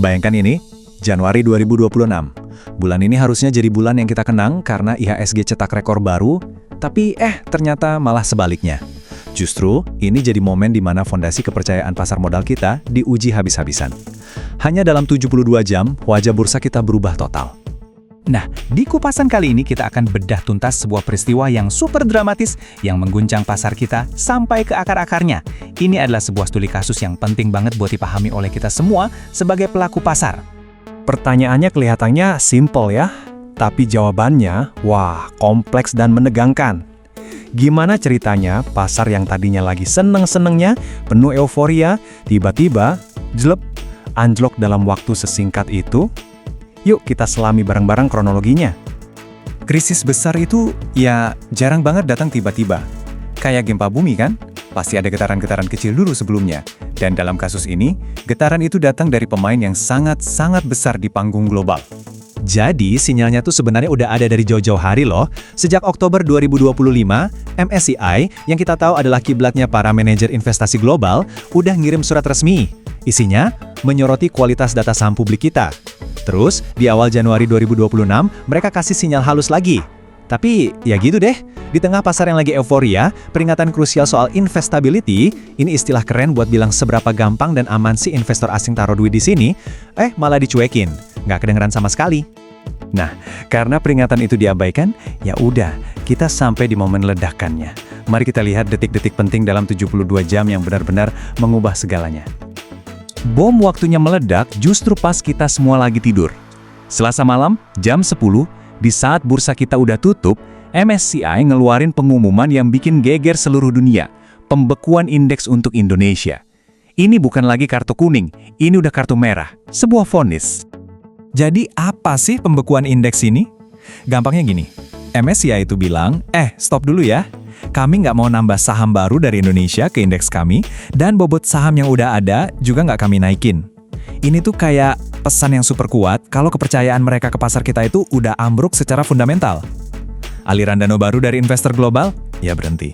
Bayangkan ini, Januari 2026. Bulan ini harusnya jadi bulan yang kita kenang karena IHSG cetak rekor baru, tapi ternyata malah sebaliknya. Justru, ini jadi momen di mana fondasi kepercayaan pasar modal kita diuji habis-habisan. Hanya dalam 72 jam, wajah bursa kita berubah total. Nah, di kupasan kali ini kita akan bedah tuntas sebuah peristiwa yang super dramatis yang mengguncang pasar kita sampai ke akar-akarnya. Ini adalah sebuah studi kasus yang penting banget buat dipahami oleh kita semua sebagai pelaku pasar. Pertanyaannya kelihatannya simple ya, tapi jawabannya, kompleks dan menegangkan. Gimana ceritanya pasar yang tadinya lagi seneng-senengnya, penuh euforia, tiba-tiba, anjlok dalam waktu sesingkat itu? Yuk kita selami bareng-bareng kronologinya. Krisis besar itu ya jarang banget datang tiba-tiba. Kayak gempa bumi kan? Pasti ada getaran-getaran kecil dulu sebelumnya. Dan dalam kasus ini, getaran itu datang dari pemain yang sangat-sangat besar di panggung global. Jadi, sinyalnya tuh sebenarnya udah ada dari jauh-jauh hari loh. Sejak Oktober 2025, MSCI, yang kita tahu adalah kiblatnya para manajer investasi global, udah ngirim surat resmi. Isinya, menyoroti kualitas data saham publik kita. Terus, di awal Januari 2026, mereka kasih sinyal halus lagi. Tapi, ya gitu deh. Di tengah pasar yang lagi euforia, peringatan krusial soal investability, ini istilah keren buat bilang seberapa gampang dan aman sih investor asing taruh duit di sini, malah dicuekin. Nggak kedengeran sama sekali. Nah, karena peringatan itu diabaikan, ya udah, kita sampai di momen ledakannya. Mari kita lihat detik-detik penting dalam 72 jam yang benar-benar mengubah segalanya. Bom waktunya meledak justru pas kita semua lagi tidur. Selasa malam, jam 10, di saat bursa kita udah tutup, MSCI ngeluarin pengumuman yang bikin geger seluruh dunia. Pembekuan indeks untuk Indonesia. Ini bukan lagi kartu kuning, ini udah kartu merah. Sebuah vonis. Jadi apa sih pembekuan indeks ini? Gampangnya gini, MSCI itu bilang, stop dulu ya. Kami nggak mau nambah saham baru dari Indonesia ke indeks kami, dan bobot saham yang udah ada juga nggak kami naikin. Ini tuh kayak pesan yang super kuat kalau kepercayaan mereka ke pasar kita itu udah ambruk secara fundamental. Aliran dana baru dari investor global, ya berhenti.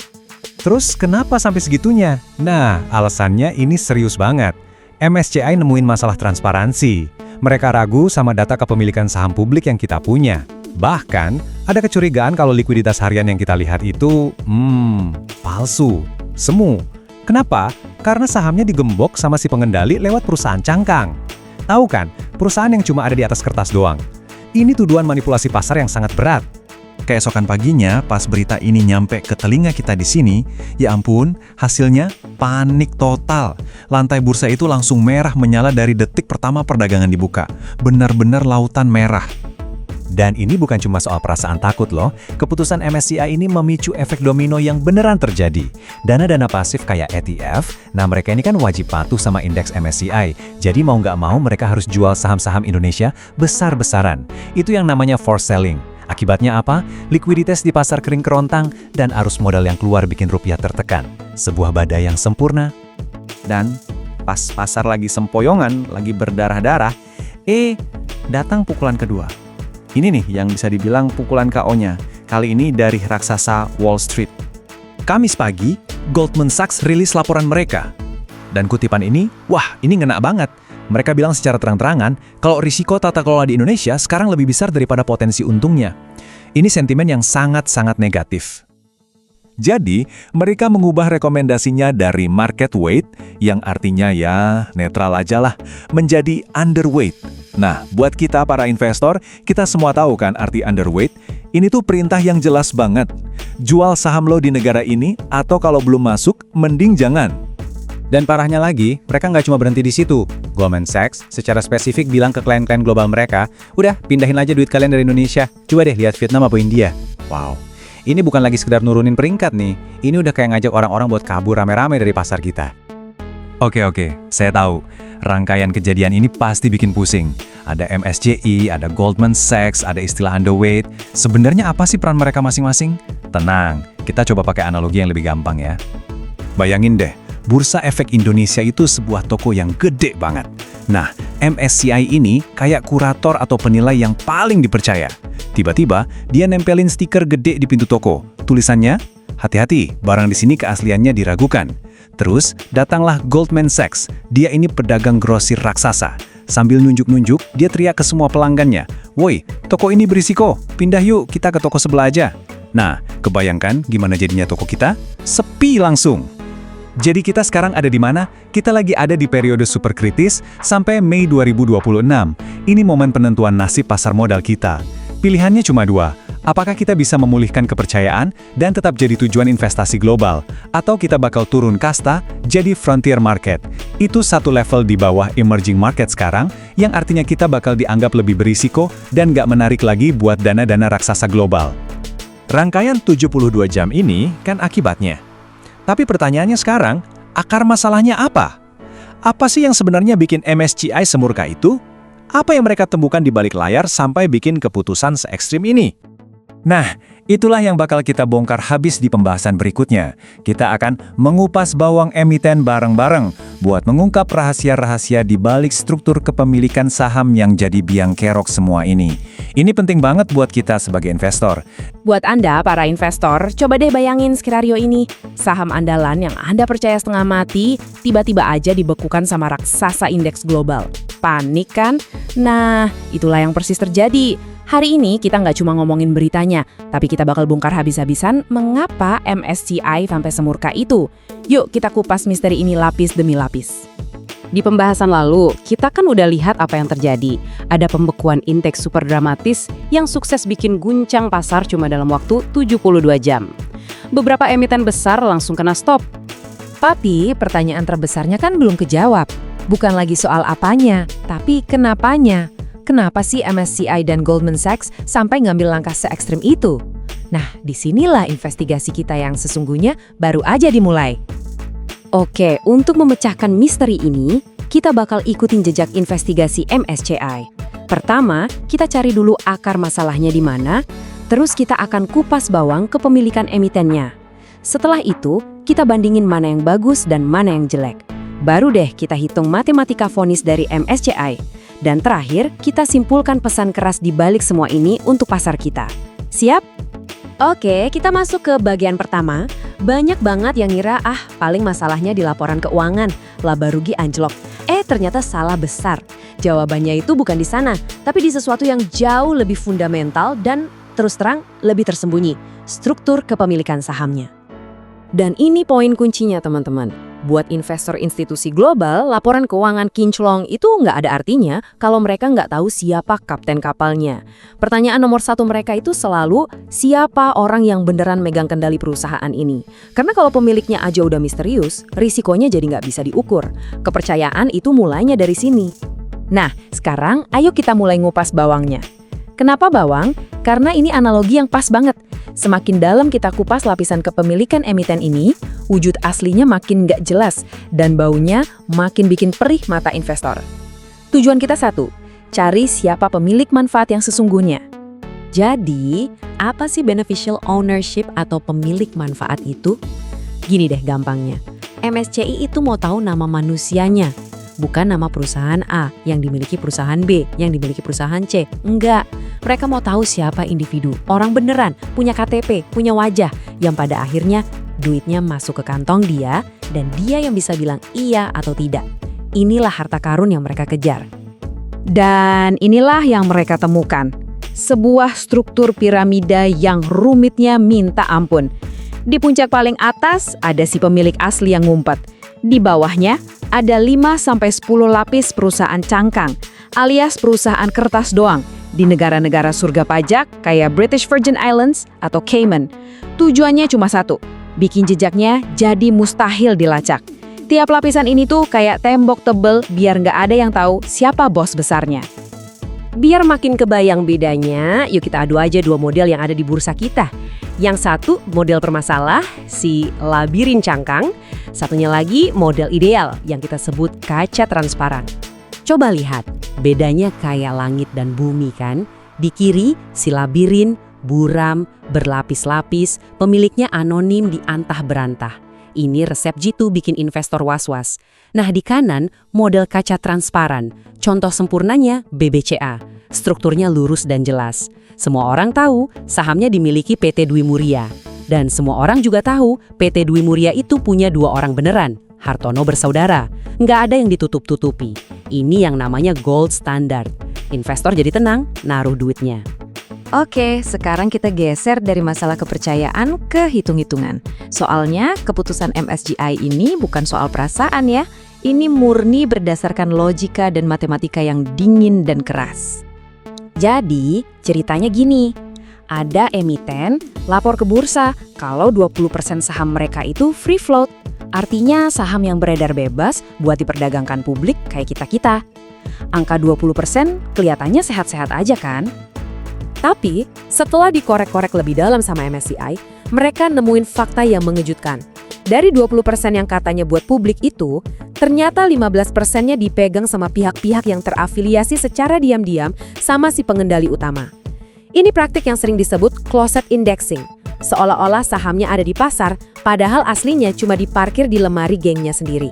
Terus kenapa sampai segitunya? Nah, alasannya ini serius banget. MSCI nemuin masalah transparansi. Mereka ragu sama data kepemilikan saham publik yang kita punya. Bahkan, ada kecurigaan kalau likuiditas harian yang kita lihat itu, palsu, semu. Kenapa? Karena sahamnya digembok sama si pengendali lewat perusahaan cangkang. Tahu kan, perusahaan yang cuma ada di atas kertas doang. Ini tuduhan manipulasi pasar yang sangat berat. Keesokan paginya, pas berita ini nyampe ke telinga kita di sini, ya ampun, hasilnya panik total. Lantai bursa itu langsung merah menyala dari detik pertama perdagangan dibuka. Benar-benar lautan merah. Dan ini bukan cuma soal perasaan takut loh, keputusan MSCI ini memicu efek domino yang beneran terjadi. Dana-dana pasif kayak ETF, nah mereka ini kan wajib patuh sama indeks MSCI, jadi mau nggak mau mereka harus jual saham-saham Indonesia besar-besaran. Itu yang namanya forced selling. Akibatnya apa? Likuiditas di pasar kering kerontang dan arus modal yang keluar bikin rupiah tertekan. Sebuah badai yang sempurna. Dan pas pasar lagi sempoyongan, lagi berdarah-darah, datang pukulan kedua. Ini nih yang bisa dibilang pukulan KO-nya, kali ini dari raksasa Wall Street. Kamis pagi, Goldman Sachs rilis laporan mereka. Dan kutipan ini, ini ngena banget. Mereka bilang secara terang-terangan, kalau risiko tata kelola di Indonesia sekarang lebih besar daripada potensi untungnya. Ini sentimen yang sangat-sangat negatif. Jadi, mereka mengubah rekomendasinya dari market weight, yang artinya ya netral aja lah, menjadi underweight. Nah, buat kita para investor, kita semua tahu kan arti underweight? Ini tuh perintah yang jelas banget. Jual saham lo di negara ini, atau kalau belum masuk, mending jangan. Dan parahnya lagi, mereka nggak cuma berhenti di situ. Goldman Sachs secara spesifik bilang ke klien-klien global mereka, udah pindahin aja duit kalian dari Indonesia. Coba deh lihat Vietnam apa India. Wow. Ini bukan lagi sekedar nurunin peringkat nih. Ini udah kayak ngajak orang-orang buat kabur rame-rame dari pasar kita. Oke, saya tahu. Rangkaian kejadian ini pasti bikin pusing. Ada MSCI, ada Goldman Sachs, ada istilah underweight. Sebenarnya apa sih peran mereka masing-masing? Tenang, kita coba pakai analogi yang lebih gampang ya. Bayangin deh, Bursa Efek Indonesia itu sebuah toko yang gede banget. Nah, MSCI ini kayak kurator atau penilai yang paling dipercaya. Tiba-tiba, dia nempelin stiker gede di pintu toko. Tulisannya, hati-hati, barang di sini keasliannya diragukan. Terus, datanglah Goldman Sachs. Dia ini pedagang grosir raksasa. Sambil nunjuk-nunjuk, dia teriak ke semua pelanggannya, "Woi, toko ini berisiko, pindah yuk kita ke toko sebelah aja." Nah, kebayangkan gimana jadinya toko kita? Sepi langsung. Jadi kita sekarang ada di mana? Kita lagi ada di periode super kritis sampai Mei 2026. Ini momen penentuan nasib pasar modal kita. Pilihannya cuma dua. Apakah kita bisa memulihkan kepercayaan dan tetap jadi tujuan investasi global? Atau kita bakal turun kasta jadi frontier market? Itu satu level di bawah emerging market sekarang, yang artinya kita bakal dianggap lebih berisiko dan nggak menarik lagi buat dana-dana raksasa global. Rangkaian 72 jam ini kan akibatnya. Tapi pertanyaannya sekarang, akar masalahnya apa? Apa sih yang sebenarnya bikin MSCI semurka itu? Apa yang mereka temukan di balik layar sampai bikin keputusan se-ekstrim ini? Nah, itulah yang bakal kita bongkar habis di pembahasan berikutnya. Kita akan mengupas bawang emiten bareng-bareng buat mengungkap rahasia-rahasia di balik struktur kepemilikan saham yang jadi biang kerok semua ini. Ini penting banget buat kita sebagai investor. Buat Anda, para investor, coba deh bayangin skenario ini. Saham andalan yang Anda percaya setengah mati, tiba-tiba aja dibekukan sama raksasa indeks global. Panik kan? Nah, itulah yang persis terjadi. Hari ini kita nggak cuma ngomongin beritanya, tapi kita bakal bongkar habis-habisan mengapa MSCI sampai semurka itu. Yuk kita kupas misteri ini lapis demi lapis. Di pembahasan lalu, kita kan udah lihat apa yang terjadi. Ada pembekuan indeks super dramatis yang sukses bikin guncang pasar cuma dalam waktu 72 jam. Beberapa emiten besar langsung kena stop. Tapi pertanyaan terbesarnya kan belum kejawab. Bukan lagi soal apanya, tapi kenapanya. Kenapa sih MSCI dan Goldman Sachs sampai ngambil langkah se-ekstrim itu? Nah, disinilah investigasi kita yang sesungguhnya baru aja dimulai. Oke, untuk memecahkan misteri ini, kita bakal ikutin jejak investigasi MSCI. Pertama, kita cari dulu akar masalahnya di mana, terus kita akan kupas bawang kepemilikan emitennya. Setelah itu, kita bandingin mana yang bagus dan mana yang jelek. Baru deh kita hitung matematika vonis dari MSCI. Dan terakhir, kita simpulkan pesan keras di balik semua ini untuk pasar kita. Siap? Oke, kita masuk ke bagian pertama. Banyak banget yang ngira, paling masalahnya di laporan keuangan, laba rugi anjlok. Ternyata salah besar. Jawabannya itu bukan di sana, tapi di sesuatu yang jauh lebih fundamental dan terus terang lebih tersembunyi, struktur kepemilikan sahamnya. Dan ini poin kuncinya teman-teman. Buat investor institusi global, laporan keuangan kinclong itu nggak ada artinya kalau mereka nggak tahu siapa kapten kapalnya. Pertanyaan nomor satu mereka itu selalu, siapa orang yang beneran megang kendali perusahaan ini? Karena kalau pemiliknya aja udah misterius, risikonya jadi nggak bisa diukur. Kepercayaan itu mulainya dari sini. Nah, sekarang ayo kita mulai ngupas bawangnya. Kenapa bawang? Karena ini analogi yang pas banget. Semakin dalam kita kupas lapisan kepemilikan emiten ini, wujud aslinya makin nggak jelas dan baunya makin bikin perih mata investor. Tujuan kita satu, cari siapa pemilik manfaat yang sesungguhnya. Jadi, apa sih beneficial ownership atau pemilik manfaat itu? Gini deh gampangnya, MSCI itu mau tahu nama manusianya, bukan nama perusahaan A yang dimiliki perusahaan B, yang dimiliki perusahaan C. Enggak. Mereka mau tahu siapa individu, orang beneran, punya KTP, punya wajah, yang pada akhirnya duitnya masuk ke kantong dia, dan dia yang bisa bilang iya atau tidak. Inilah harta karun yang mereka kejar. Dan inilah yang mereka temukan. Sebuah struktur piramida yang rumitnya minta ampun. Di puncak paling atas ada si pemilik asli yang ngumpet. Di bawahnya ada 5-10 lapis perusahaan cangkang, alias perusahaan kertas doang, di negara-negara surga pajak kayak British Virgin Islands atau Cayman. Tujuannya cuma satu, bikin jejaknya jadi mustahil dilacak. Tiap lapisan ini tuh kayak tembok tebel biar nggak ada yang tahu siapa bos besarnya. Biar makin kebayang bedanya, yuk kita adu aja dua model yang ada di bursa kita. Yang satu model permasalah, si labirin cangkang. Satunya lagi model ideal yang kita sebut kaca transparan. Coba lihat, bedanya kayak langit dan bumi kan? Di kiri, si labirin, buram, berlapis-lapis, pemiliknya anonim di antah berantah. Ini resep jitu bikin investor was-was. Nah di kanan, model kaca transparan. Contoh sempurnanya BBCA. Strukturnya lurus dan jelas. Semua orang tahu sahamnya dimiliki PT Dwi Muria. Dan semua orang juga tahu PT Dwi Muria itu punya dua orang beneran, Hartono bersaudara. Nggak ada yang ditutup-tutupi. Ini yang namanya gold standard. Investor jadi tenang, naruh duitnya. Oke, sekarang kita geser dari masalah kepercayaan ke hitung-hitungan. Soalnya, keputusan MSCI ini bukan soal perasaan ya. Ini murni berdasarkan logika dan matematika yang dingin dan keras. Jadi, ceritanya gini. Ada emiten lapor ke bursa kalau 20% saham mereka itu free float. Artinya saham yang beredar bebas buat diperdagangkan publik kayak kita-kita. Angka 20% kelihatannya sehat-sehat aja kan? Tapi, setelah dikorek-korek lebih dalam sama MSCI, mereka nemuin fakta yang mengejutkan. Dari 20% yang katanya buat publik itu, ternyata 15%-nya dipegang sama pihak-pihak yang terafiliasi secara diam-diam sama si pengendali utama. Ini praktik yang sering disebut closet indexing. Seolah-olah sahamnya ada di pasar, padahal aslinya cuma diparkir di lemari gengnya sendiri.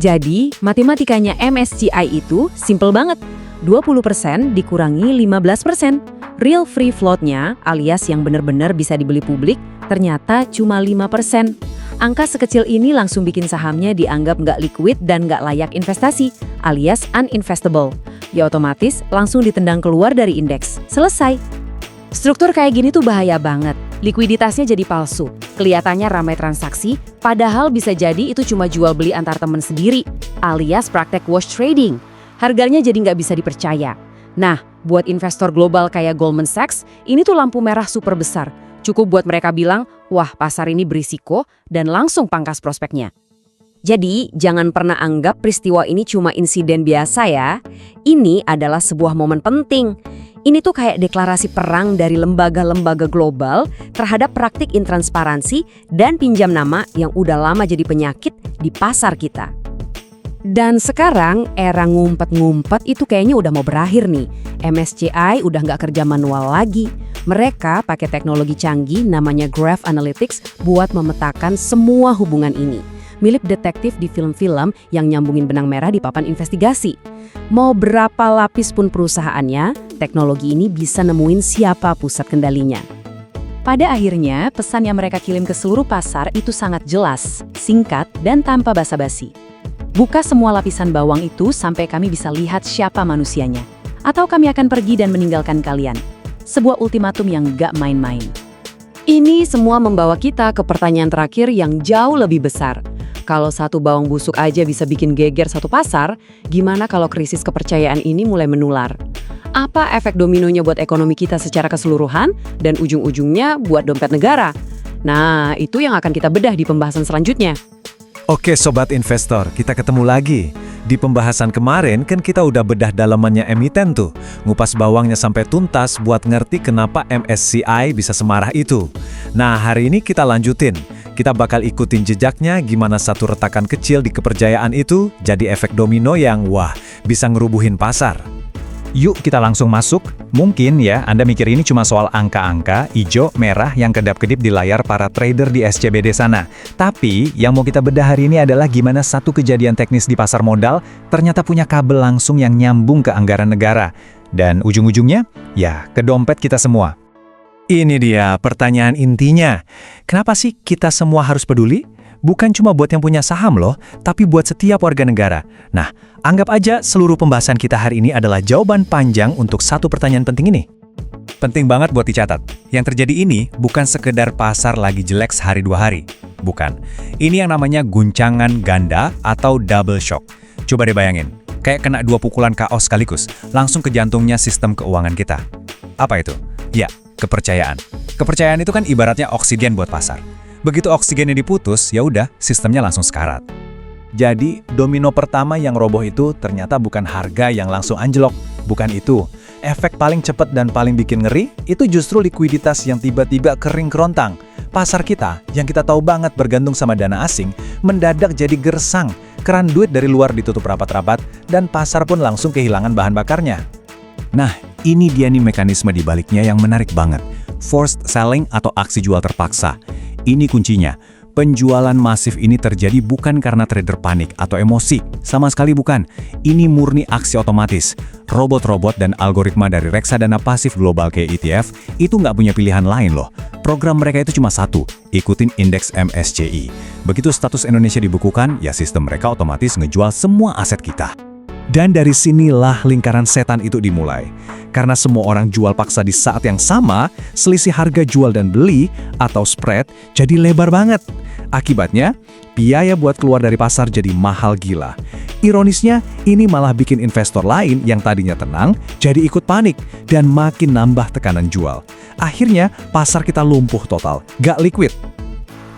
Jadi, matematikanya MSCI itu simple banget. 20% dikurangi 15%. Real free float-nya, alias yang benar-benar bisa dibeli publik, ternyata cuma 5%. Angka sekecil ini langsung bikin sahamnya dianggap nggak liquid dan nggak layak investasi, alias uninvestable. Ya otomatis langsung ditendang keluar dari indeks. Selesai. Struktur kayak gini tuh bahaya banget. Likuiditasnya jadi palsu. Kelihatannya ramai transaksi, padahal bisa jadi itu cuma jual beli antar teman sendiri, alias praktek wash trading. Harganya jadi nggak bisa dipercaya. Nah, buat investor global kayak Goldman Sachs, ini tuh lampu merah super besar. Cukup buat mereka bilang, wah pasar ini berisiko, dan langsung pangkas prospeknya. Jadi, jangan pernah anggap peristiwa ini cuma insiden biasa ya. Ini adalah sebuah momen penting. Ini tuh kayak deklarasi perang dari lembaga-lembaga global terhadap praktik intransparansi dan pinjam nama yang udah lama jadi penyakit di pasar kita. Dan sekarang era ngumpet-ngumpet itu kayaknya udah mau berakhir nih. MSCI udah nggak kerja manual lagi. Mereka pakai teknologi canggih namanya Graph Analytics buat memetakan semua hubungan ini. Mirip detektif di film-film yang nyambungin benang merah di papan investigasi. Mau berapa lapis pun perusahaannya, teknologi ini bisa nemuin siapa pusat kendalinya. Pada akhirnya, pesan yang mereka kirim ke seluruh pasar itu sangat jelas, singkat, dan tanpa basa-basi. Buka semua lapisan bawang itu sampai kami bisa lihat siapa manusianya. Atau kami akan pergi dan meninggalkan kalian. Sebuah ultimatum yang gak main-main. Ini semua membawa kita ke pertanyaan terakhir yang jauh lebih besar. Kalau satu bawang busuk aja bisa bikin geger satu pasar, gimana kalau krisis kepercayaan ini mulai menular? Apa efek dominonya buat ekonomi kita secara keseluruhan dan ujung-ujungnya buat dompet negara? Nah, itu yang akan kita bedah di pembahasan selanjutnya. Oke Sobat Investor, kita ketemu lagi. Di pembahasan kemarin kan kita udah bedah dalamannya emiten tuh. Ngupas bawangnya sampai tuntas buat ngerti kenapa MSCI bisa semarah itu. Nah hari ini kita lanjutin. Kita bakal ikutin jejaknya gimana satu retakan kecil di kepercayaan itu jadi efek domino yang wah bisa ngerubuhin pasar. Yuk kita langsung masuk. Mungkin ya Anda mikir ini cuma soal angka-angka, hijau, merah yang kedap-kedip di layar para trader di SCBD sana. Tapi yang mau kita bedah hari ini adalah gimana satu kejadian teknis di pasar modal ternyata punya kabel langsung yang nyambung ke anggaran negara. Dan ujung-ujungnya, ya ke dompet kita semua. Ini dia pertanyaan intinya. Kenapa sih kita semua harus peduli? Bukan cuma buat yang punya saham loh, tapi buat setiap warga negara. Nah, anggap aja seluruh pembahasan kita hari ini adalah jawaban panjang untuk satu pertanyaan penting ini. Penting banget buat dicatat. Yang terjadi ini bukan sekedar pasar lagi jelek sehari dua hari. Bukan. Ini yang namanya guncangan ganda atau double shock. Coba deh bayangin, kayak kena dua pukulan KO sekaligus, langsung ke jantungnya sistem keuangan kita. Apa itu? Ya, kepercayaan. Kepercayaan itu kan ibaratnya oksigen buat pasar. Begitu oksigennya diputus, ya udah sistemnya langsung sekarat. Jadi, domino pertama yang roboh itu ternyata bukan harga yang langsung anjlok. Bukan itu. Efek paling cepat dan paling bikin ngeri, itu justru likuiditas yang tiba-tiba kering kerontang. Pasar kita, yang kita tahu banget bergantung sama dana asing, mendadak jadi gersang. Keran duit dari luar ditutup rapat-rapat, dan pasar pun langsung kehilangan bahan bakarnya. Nah, ini dia nih mekanisme di baliknya yang menarik banget. Forced selling atau aksi jual terpaksa. Ini kuncinya. Penjualan masif ini terjadi bukan karena trader panik atau emosi. Sama sekali bukan. Ini murni aksi otomatis. Robot-robot dan algoritma dari reksadana pasif global kayak ETF itu nggak punya pilihan lain loh. Program mereka itu cuma satu, ikutin indeks MSCI. Begitu status Indonesia dibukukan, ya sistem mereka otomatis ngejual semua aset kita. Dan dari sinilah lingkaran setan itu dimulai. Karena semua orang jual paksa di saat yang sama, selisih harga jual dan beli atau spread jadi lebar banget. Akibatnya, biaya buat keluar dari pasar jadi mahal gila. Ironisnya, ini malah bikin investor lain yang tadinya tenang jadi ikut panik dan makin nambah tekanan jual. Akhirnya, pasar kita lumpuh total, gak liquid.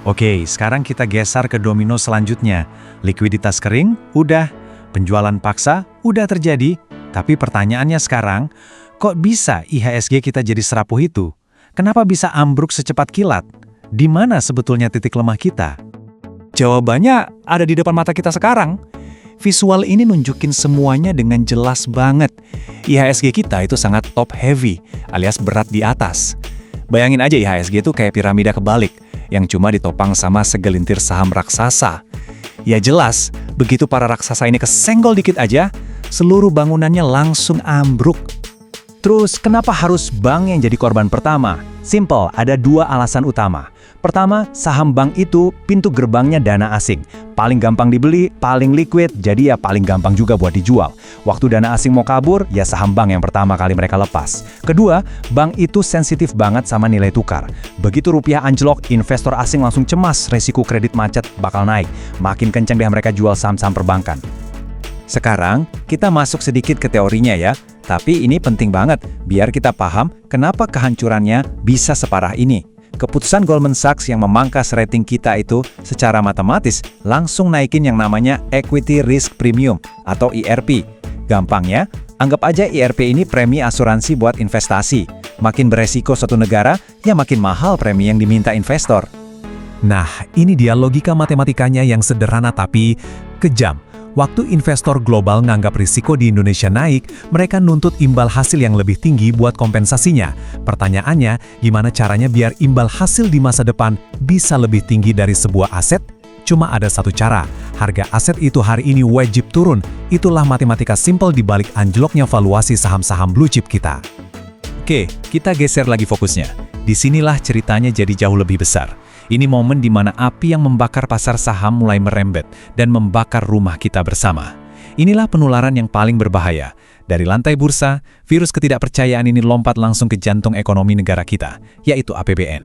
Oke, sekarang kita geser ke domino selanjutnya. Likuiditas kering, udah. Penjualan paksa, udah terjadi. Tapi pertanyaannya sekarang, kok bisa IHSG kita jadi serapuh itu? Kenapa bisa ambruk secepat kilat? Di mana sebetulnya titik lemah kita? Jawabannya ada di depan mata kita sekarang. Visual ini nunjukin semuanya dengan jelas banget. IHSG kita itu sangat top heavy, alias berat di atas. Bayangin aja IHSG itu kayak piramida kebalik, yang cuma ditopang sama segelintir saham raksasa. Ya jelas, begitu para raksasa ini kesenggol dikit aja, seluruh bangunannya langsung ambruk. Terus, kenapa harus bank yang jadi korban pertama? Simple, ada dua alasan utama. Pertama, saham bank itu pintu gerbangnya dana asing. Paling gampang dibeli, paling liquid, jadi ya paling gampang juga buat dijual. Waktu dana asing mau kabur, ya saham bank yang pertama kali mereka lepas. Kedua, bank itu sensitif banget sama nilai tukar. Begitu rupiah anjlok, investor asing langsung cemas resiko kredit macet bakal naik. Makin kencang deh mereka jual saham-saham perbankan. Sekarang, kita masuk sedikit ke teorinya ya. Tapi ini penting banget, biar kita paham kenapa kehancurannya bisa separah ini. Keputusan Goldman Sachs yang memangkas rating kita itu secara matematis langsung naikin yang namanya Equity Risk Premium atau ERP. Gampangnya, anggap aja ERP ini premi asuransi buat investasi. Makin beresiko suatu negara, ya makin mahal premi yang diminta investor. Nah, ini dia logika matematikanya yang sederhana tapi kejam. Waktu investor global nganggap risiko di Indonesia naik, mereka nuntut imbal hasil yang lebih tinggi buat kompensasinya. Pertanyaannya, gimana caranya biar imbal hasil di masa depan bisa lebih tinggi dari sebuah aset? Cuma ada satu cara, harga aset itu hari ini wajib turun. Itulah matematika simpel di balik anjloknya valuasi saham-saham blue chip kita. Oke, kita geser lagi fokusnya. Disinilah ceritanya jadi jauh lebih besar. Ini momen di mana api yang membakar pasar saham mulai merembet dan membakar rumah kita bersama. Inilah penularan yang paling berbahaya. Dari lantai bursa, virus ketidakpercayaan ini lompat langsung ke jantung ekonomi negara kita, yaitu APBN.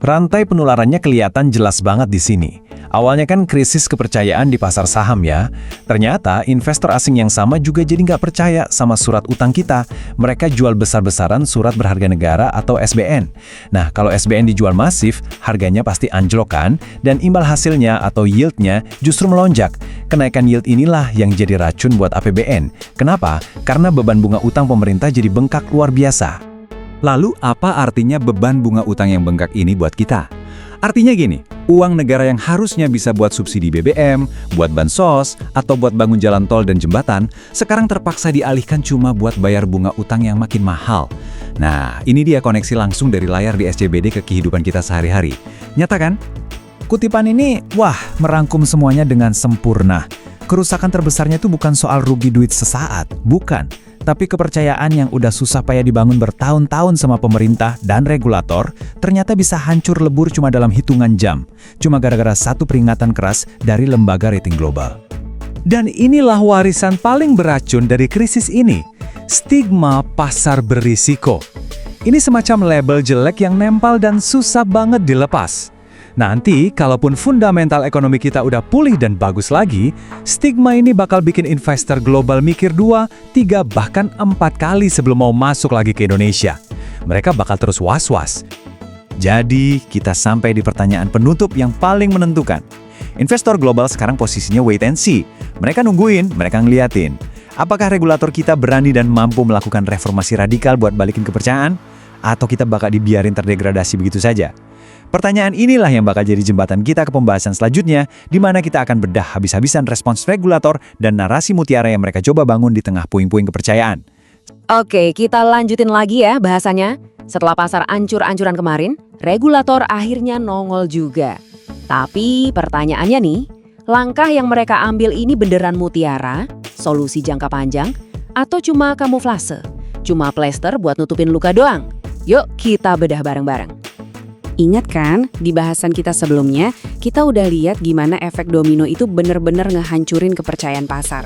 Rantai penularannya kelihatan jelas banget di sini. Awalnya kan krisis kepercayaan di pasar saham ya. Ternyata investor asing yang sama juga jadi nggak percaya sama surat utang kita. Mereka jual besar-besaran surat berharga negara atau SBN. Nah, kalau SBN dijual masif, harganya pasti anjlok kan? Dan imbal hasilnya atau yieldnya justru melonjak. Kenaikan yield inilah yang jadi racun buat APBN. Kenapa? Karena beban bunga utang pemerintah jadi bengkak luar biasa. Lalu apa artinya beban bunga utang yang bengkak ini buat kita? Artinya gini, uang negara yang harusnya bisa buat subsidi BBM, buat bansos, atau buat bangun jalan tol dan jembatan, sekarang terpaksa dialihkan cuma buat bayar bunga utang yang makin mahal. Nah, ini dia koneksi langsung dari layar di SCBD ke kehidupan kita sehari-hari. Nyata kan? Kutipan ini, wah, merangkum semuanya dengan sempurna. Kerusakan terbesarnya itu bukan soal rugi duit sesaat, bukan. Tapi kepercayaan yang udah susah payah dibangun bertahun-tahun sama pemerintah dan regulator, ternyata bisa hancur lebur cuma dalam hitungan jam. Cuma gara-gara satu peringatan keras dari lembaga rating global. Dan inilah warisan paling beracun dari krisis ini. Stigma pasar berisiko. Ini semacam label jelek yang nempel dan susah banget dilepas. Nanti, kalaupun fundamental ekonomi kita udah pulih dan bagus lagi, stigma ini bakal bikin investor global mikir 2, 3, bahkan 4 kali sebelum mau masuk lagi ke Indonesia. Mereka bakal terus was-was. Jadi, kita sampai di pertanyaan penutup yang paling menentukan. Investor global sekarang posisinya wait and see. Mereka nungguin, mereka ngeliatin. Apakah regulator kita berani dan mampu melakukan reformasi radikal buat balikin kepercayaan? Atau kita bakal dibiarin terdegradasi begitu saja? Pertanyaan inilah yang bakal jadi jembatan kita ke pembahasan selanjutnya, di mana kita akan bedah habis-habisan respons regulator dan narasi mutiara yang mereka coba bangun di tengah puing-puing kepercayaan. Oke, kita lanjutin lagi ya bahasannya. Setelah pasar ancur-ancuran kemarin, regulator akhirnya nongol juga. Tapi pertanyaannya nih, langkah yang mereka ambil ini beneran mutiara, solusi jangka panjang, atau cuma kamuflase? Cuma plester buat nutupin luka doang? Yuk kita bedah bareng-bareng. Ingat kan, di bahasan kita sebelumnya, kita udah lihat gimana efek domino itu bener-bener ngehancurin kepercayaan pasar.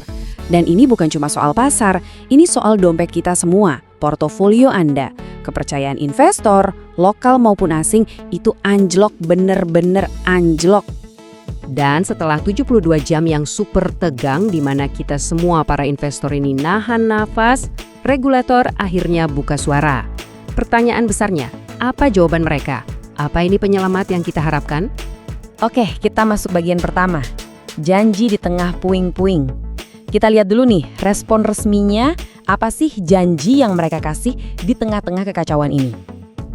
Dan ini bukan cuma soal pasar, ini soal dompet kita semua, portofolio Anda. Kepercayaan investor, lokal maupun asing, itu anjlok, bener-bener anjlok. Dan setelah 72 jam yang super tegang di mana kita semua para investor ini nahan nafas, regulator akhirnya buka suara. Pertanyaan besarnya, apa jawaban mereka? Apa ini penyelamat yang kita harapkan? Oke, kita masuk bagian pertama. Janji di tengah puing-puing. Kita lihat dulu nih, respon resminya apa sih janji yang mereka kasih di tengah-tengah kekacauan ini.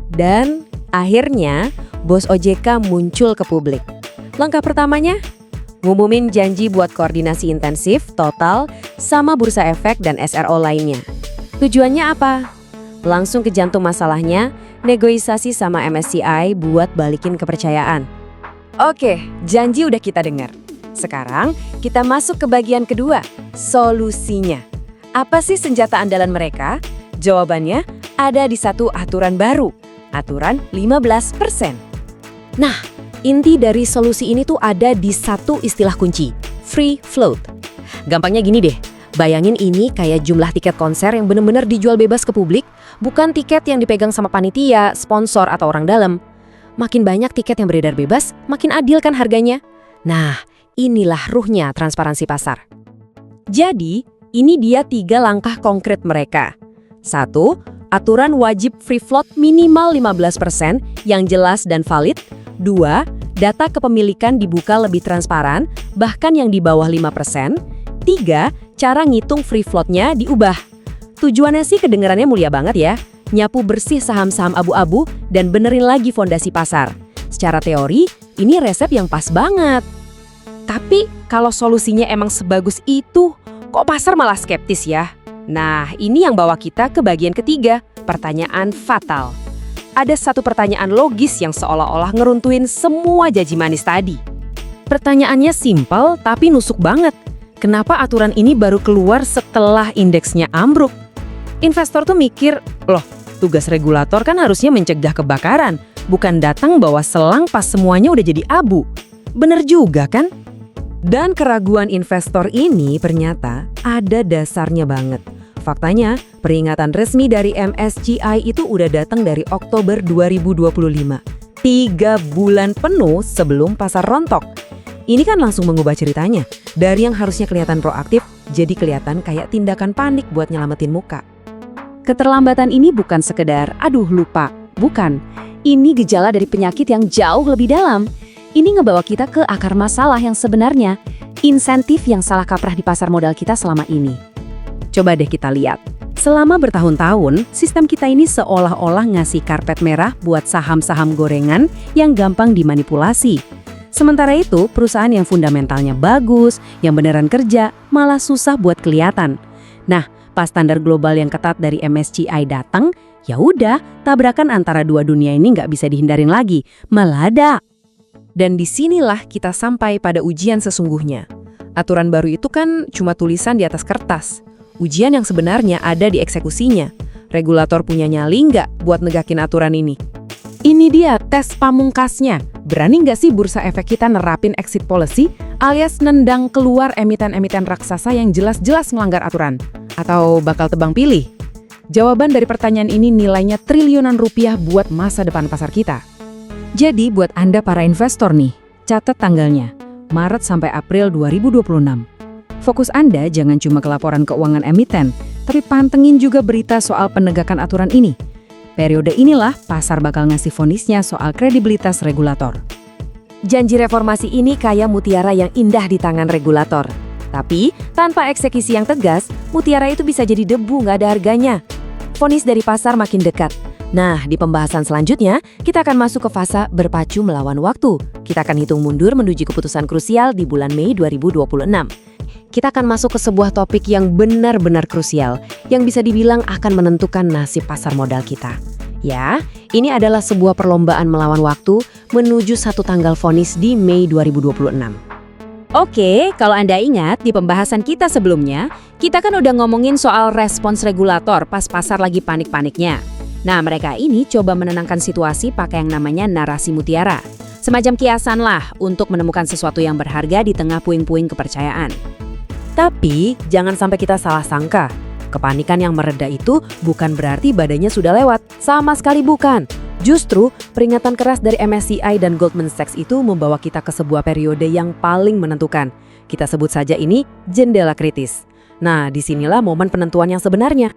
Dan akhirnya bos OJK muncul ke publik. Langkah pertamanya, ngumumin janji buat koordinasi intensif, total, sama Bursa Efek dan SRO lainnya. Tujuannya apa? Langsung ke jantung masalahnya, negosiasi sama MSCI buat balikin kepercayaan. Oke, janji udah kita dengar. Sekarang kita masuk ke bagian kedua, solusinya. Apa sih senjata andalan mereka? Jawabannya ada di satu aturan baru, aturan 15%. Nah, inti dari solusi ini tuh ada di satu istilah kunci, free float. Gampangnya gini deh, bayangin ini kayak jumlah tiket konser yang benar-benar dijual bebas ke publik, bukan tiket yang dipegang sama panitia, sponsor, atau orang dalam. Makin banyak tiket yang beredar bebas, makin adil kan harganya? Nah, inilah ruhnya transparansi pasar. Jadi, ini dia 3 langkah konkret mereka. 1. Aturan wajib free float minimal 15% yang jelas dan valid. 2. Data kepemilikan dibuka lebih transparan, bahkan yang di bawah 5%. 3. Cara ngitung free float-nya diubah. Tujuannya sih kedengarannya mulia banget ya. Nyapu bersih saham-saham abu-abu dan benerin lagi fondasi pasar. Secara teori, ini resep yang pas banget. Tapi kalau solusinya emang sebagus itu, kok pasar malah skeptis ya? Nah, ini yang bawa kita ke bagian ketiga, pertanyaan fatal. Ada satu pertanyaan logis yang seolah-olah ngeruntuhin semua janji manis tadi. Pertanyaannya simpel tapi nusuk banget. Kenapa aturan ini baru keluar setelah indeksnya ambruk? Investor tuh mikir, loh, tugas regulator kan harusnya mencegah kebakaran, bukan datang bawa selang pas semuanya udah jadi abu. Bener juga kan? Dan keraguan investor ini ternyata ada dasarnya banget. Faktanya, peringatan resmi dari MSCI itu udah datang dari Oktober 2025. 3 bulan penuh sebelum pasar rontok. Ini kan langsung mengubah ceritanya. Dari yang harusnya kelihatan proaktif, jadi kelihatan kayak tindakan panik buat nyelamatin muka. Keterlambatan ini bukan sekedar, aduh lupa. Bukan. Ini gejala dari penyakit yang jauh lebih dalam. Ini ngebawa kita ke akar masalah yang sebenarnya, insentif yang salah kaprah di pasar modal kita selama ini. Coba deh kita lihat. Selama bertahun-tahun, sistem kita ini seolah-olah ngasih karpet merah buat saham-saham gorengan yang gampang dimanipulasi. Sementara itu, perusahaan yang fundamentalnya bagus, yang beneran kerja, malah susah buat kelihatan. Nah, pas standar global yang ketat dari MSCI datang, ya udah, tabrakan antara dua dunia ini nggak bisa dihindarin lagi, meledak. Dan disinilah kita sampai pada ujian sesungguhnya. Aturan baru itu kan cuma tulisan di atas kertas. Ujian yang sebenarnya ada di eksekusinya. Regulator punya nyali nggak buat negakin aturan ini? Ini dia tes pamungkasnya. Berani nggak sih Bursa Efek kita nerapin exit policy alias nendang keluar emiten-emiten raksasa yang jelas-jelas melanggar aturan? Atau bakal tebang pilih? Jawaban dari pertanyaan ini nilainya triliunan rupiah buat masa depan pasar kita. Jadi buat Anda para investor nih, catat tanggalnya, Maret sampai April 2026. Fokus Anda jangan cuma ke laporan keuangan emiten, tapi pantengin juga berita soal penegakan aturan ini. Periode inilah pasar bakal ngasih vonisnya soal kredibilitas regulator. Janji reformasi ini kayak mutiara yang indah di tangan regulator. Tapi, tanpa eksekusi yang tegas, mutiara itu bisa jadi debu nggak ada harganya. Vonis dari pasar makin dekat. Nah, di pembahasan selanjutnya, kita akan masuk ke fase berpacu melawan waktu. Kita akan hitung mundur menuju keputusan krusial di bulan Mei 2026. Kita akan masuk ke sebuah topik yang benar-benar krusial, yang bisa dibilang akan menentukan nasib pasar modal kita. Ya, ini adalah sebuah perlombaan melawan waktu menuju satu tanggal vonis di Mei 2026. Oke, kalau Anda ingat di pembahasan kita sebelumnya, kita kan udah ngomongin soal respons regulator pas pasar lagi panik-paniknya. Nah, mereka ini coba menenangkan situasi pakai yang namanya narasi mutiara. Semacam kiasan lah untuk menemukan sesuatu yang berharga di tengah puing-puing kepercayaan. Tapi jangan sampai kita salah sangka. Kepanikan yang mereda itu bukan berarti badainya sudah lewat. Sama sekali bukan. Justru peringatan keras dari MSCI dan Goldman Sachs itu membawa kita ke sebuah periode yang paling menentukan. Kita sebut saja ini jendela kritis. Nah, disinilah momen penentuan yang sebenarnya.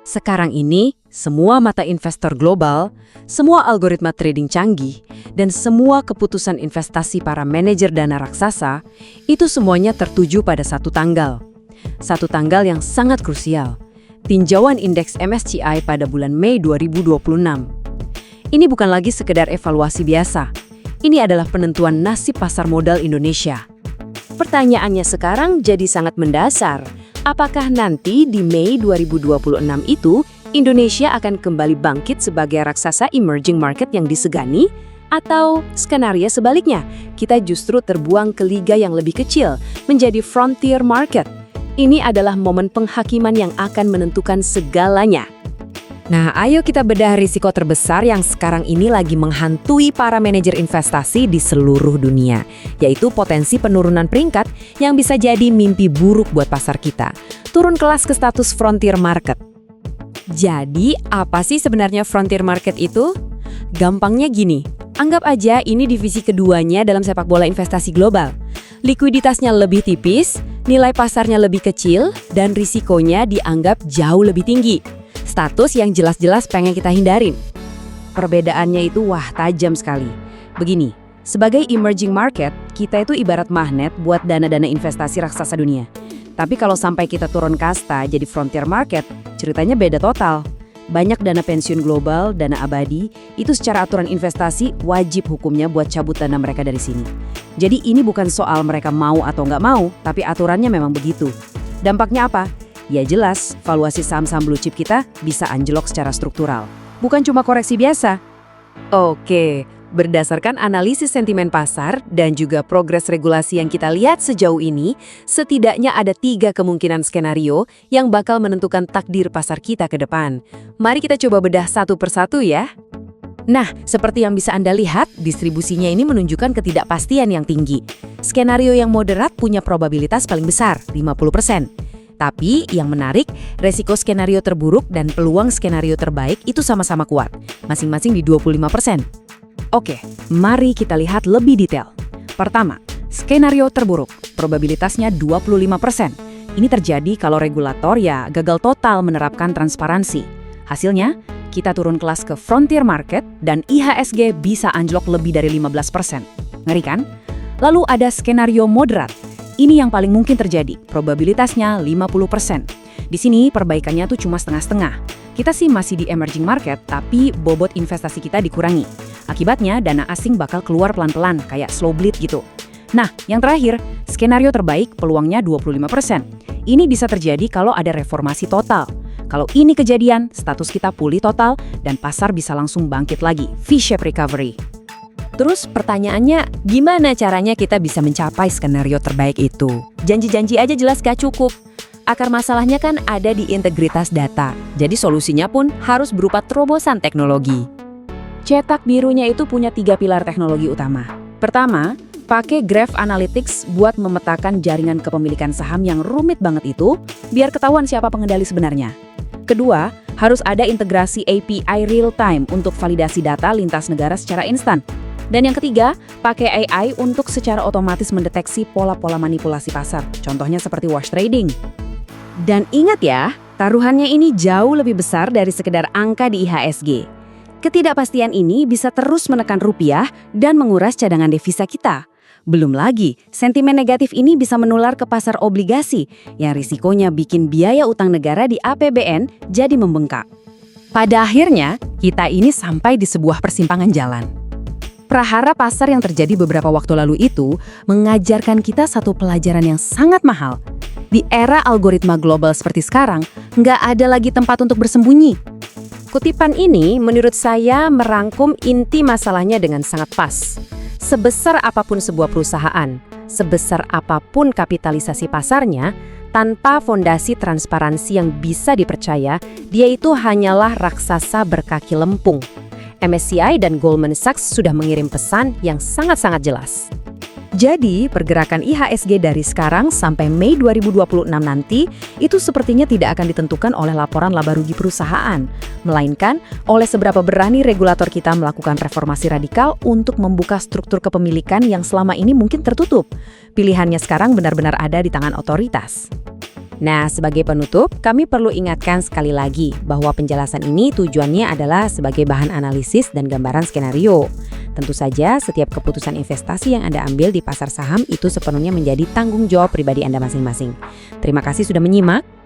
Sekarang ini, semua mata investor global, semua algoritma trading canggih, dan semua keputusan investasi para manajer dana raksasa, itu semuanya tertuju pada satu tanggal. Satu tanggal yang sangat krusial, tinjauan indeks MSCI pada bulan Mei 2026. Ini bukan lagi sekedar evaluasi biasa, ini adalah penentuan nasib pasar modal Indonesia. Pertanyaannya sekarang jadi sangat mendasar. Apakah nanti di Mei 2026 itu Indonesia akan kembali bangkit sebagai raksasa emerging market yang disegani? Atau skenario sebaliknya, kita justru terbuang ke liga yang lebih kecil, menjadi frontier market? Ini adalah momen penghakiman yang akan menentukan segalanya. Nah, ayo kita bedah risiko terbesar yang sekarang ini lagi menghantui para manajer investasi di seluruh dunia, yaitu potensi penurunan peringkat yang bisa jadi mimpi buruk buat pasar kita. Turun kelas ke status frontier market. Jadi, apa sih sebenarnya frontier market itu? Gampangnya gini, anggap aja ini divisi keduanya dalam sepak bola investasi global. Likuiditasnya lebih tipis, nilai pasarnya lebih kecil, dan risikonya dianggap jauh lebih tinggi. Status yang jelas-jelas pengen kita hindarin. Perbedaannya itu tajam sekali. Begini, sebagai emerging market, kita itu ibarat magnet buat dana-dana investasi raksasa dunia. Tapi kalau sampai kita turun kasta jadi frontier market, ceritanya beda total. Banyak dana pensiun global, dana abadi, itu secara aturan investasi wajib hukumnya buat cabut dana mereka dari sini. Jadi ini bukan soal mereka mau atau nggak mau, tapi aturannya memang begitu. Dampaknya apa? Ya jelas, valuasi saham-saham blue chip kita bisa anjlok secara struktural. Bukan cuma koreksi biasa. Oke, berdasarkan analisis sentimen pasar dan juga progres regulasi yang kita lihat sejauh ini, setidaknya ada 3 kemungkinan skenario yang bakal menentukan takdir pasar kita ke depan. Mari kita coba bedah satu persatu ya. Nah, seperti yang bisa Anda lihat, distribusinya ini menunjukkan ketidakpastian yang tinggi. Skenario yang moderat punya probabilitas paling besar, 50%. Tapi yang menarik, resiko skenario terburuk dan peluang skenario terbaik itu sama-sama kuat, masing-masing di 25%. Oke, mari kita lihat lebih detail. Pertama, skenario terburuk, probabilitasnya 25%. Ini terjadi kalau regulator gagal total menerapkan transparansi. Hasilnya, kita turun kelas ke frontier market dan IHSG bisa anjlok lebih dari 15%. Ngeri kan? Lalu ada skenario moderat. Ini yang paling mungkin terjadi, probabilitasnya 50%. Di sini perbaikannya tuh cuma setengah-setengah. Kita sih masih di emerging market, tapi bobot investasi kita dikurangi. Akibatnya dana asing bakal keluar pelan-pelan, kayak slow bleed gitu. Nah, yang terakhir, skenario terbaik peluangnya 25%. Ini bisa terjadi kalau ada reformasi total. Kalau ini kejadian, status kita pulih total dan pasar bisa langsung bangkit lagi, V-shape recovery. Terus pertanyaannya, gimana caranya kita bisa mencapai skenario terbaik itu? Janji-janji aja jelas gak cukup. Akar masalahnya kan ada di integritas data. Jadi solusinya pun harus berupa terobosan teknologi. Cetak birunya itu punya 3 pilar teknologi utama. Pertama, pakai Graph Analytics buat memetakan jaringan kepemilikan saham yang rumit banget itu, biar ketahuan siapa pengendali sebenarnya. Kedua, harus ada integrasi API real-time untuk validasi data lintas negara secara instan. Dan yang ketiga, pakai AI untuk secara otomatis mendeteksi pola-pola manipulasi pasar. Contohnya seperti wash trading. Dan ingat ya, taruhannya ini jauh lebih besar dari sekedar angka di IHSG. Ketidakpastian ini bisa terus menekan rupiah dan menguras cadangan devisa kita. Belum lagi, sentimen negatif ini bisa menular ke pasar obligasi, yang risikonya bikin biaya utang negara di APBN jadi membengkak. Pada akhirnya, kita ini sampai di sebuah persimpangan jalan. Prahara pasar yang terjadi beberapa waktu lalu itu mengajarkan kita satu pelajaran yang sangat mahal. Di era algoritma global seperti sekarang, nggak ada lagi tempat untuk bersembunyi. Kutipan ini menurut saya merangkum inti masalahnya dengan sangat pas. Sebesar apapun sebuah perusahaan, sebesar apapun kapitalisasi pasarnya, tanpa fondasi transparansi yang bisa dipercaya, dia itu hanyalah raksasa berkaki lempung. MSCI dan Goldman Sachs sudah mengirim pesan yang sangat-sangat jelas. Jadi, pergerakan IHSG dari sekarang sampai Mei 2026 nanti itu sepertinya tidak akan ditentukan oleh laporan laba rugi perusahaan, melainkan oleh seberapa berani regulator kita melakukan reformasi radikal untuk membuka struktur kepemilikan yang selama ini mungkin tertutup. Pilihannya sekarang benar-benar ada di tangan otoritas. Nah, sebagai penutup, kami perlu ingatkan sekali lagi bahwa penjelasan ini tujuannya adalah sebagai bahan analisis dan gambaran skenario. Tentu saja, setiap keputusan investasi yang Anda ambil di pasar saham itu sepenuhnya menjadi tanggung jawab pribadi Anda masing-masing. Terima kasih sudah menyimak.